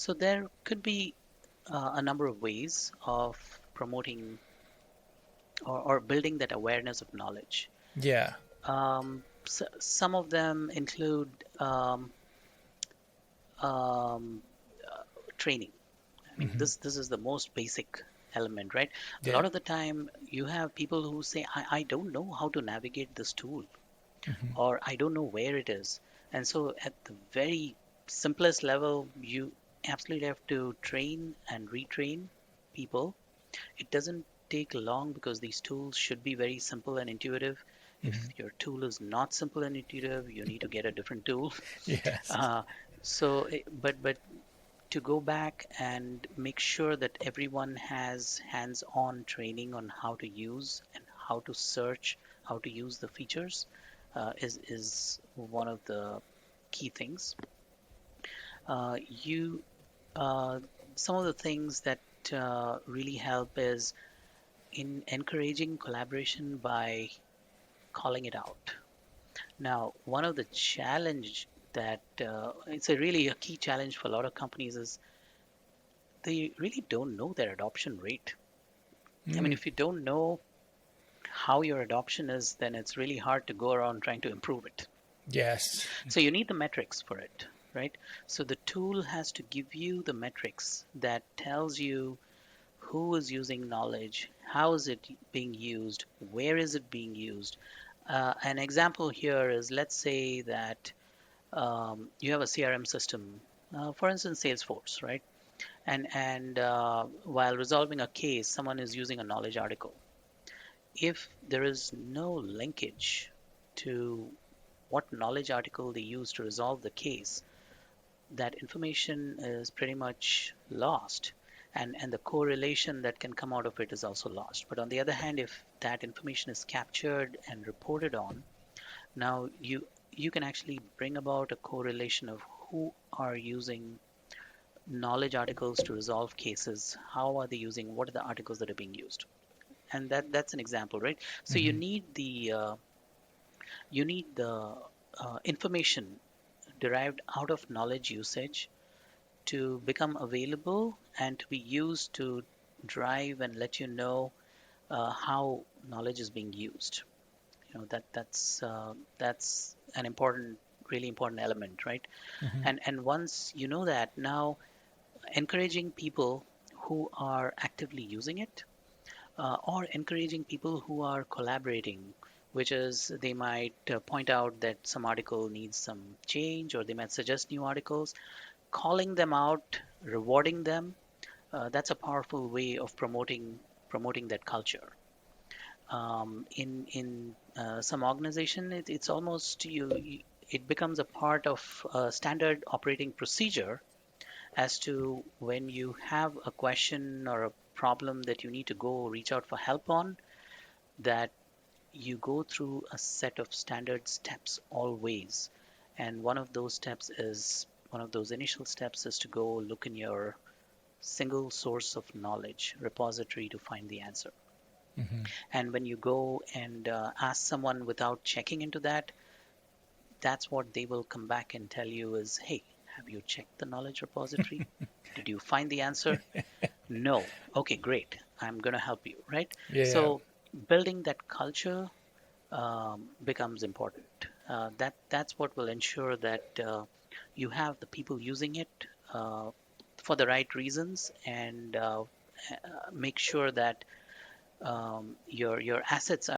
So there could be a number of ways of promoting or building that awareness of knowledge. Yeah. Some of them include um, training. I mean, Hmm. this is the most basic element, right? A Yeah. lot of the time, you have people who say, I don't know how to navigate this tool, Hmm. or I don't know where it is. And so, at the very simplest level, you absolutely have to train and retrain people. It doesn't take long because these tools should be very simple and intuitive. If Hmm. your tool is not simple and intuitive, you need to get a different tool. Yes. Uh, but to go back and make sure that everyone has hands-on training on how to use and how to search, how to use the features, is one of the key things. You Some of the things that really help is in encouraging collaboration by calling it out. Now, one of the challenge that it's a really a key challenge for a lot of companies is they really don't know their adoption rate. I mean, Mm. if you don't know how your adoption is, then it's really hard to go around trying to improve it. Yes. So you need the metrics for it, right? So the tool has to give you the metrics that tells you who is using knowledge, how is it being used, where is it being used. An example here is, let's say that you have a CRM system, for instance, Salesforce, right? And while resolving a case, someone is using a knowledge article. If there is no linkage to what knowledge article they use to resolve the case, that information is pretty much lost. And the correlation that can come out of it is also lost. But on the other hand, if that information is captured and reported on, now you can actually bring about a correlation of who are using knowledge articles to resolve cases, how are they using, what are the articles that are being used, and that's an example, right? So Hmm. you need the information derived out of knowledge usage to become available and to be used to drive and let you know how knowledge is being used. That's an important, really important element, right? Hmm. And once you know that, now encouraging people who are actively using it, or encouraging people who are collaborating, which is they might point out that some article needs some change, or they might suggest new articles, calling them out, rewarding them. That's a powerful way of promoting that culture. In some organization, it's almost it becomes a part of a standard operating procedure as to when you have a question or a problem that you need to go reach out for help on, that you go through a set of standard steps always. And one of those initial steps is to go look in your single source of knowledge repository to find the answer. Hmm. And when you go and ask someone without checking into that, that's what they will come back and tell you is, hey, have you checked the knowledge repository? Did you find the answer? No. Okay, great. I'm going to help you, right? Yeah. So building that culture becomes important. That's what will ensure that you have the people using it uh, for the right reasons, and make sure that your assets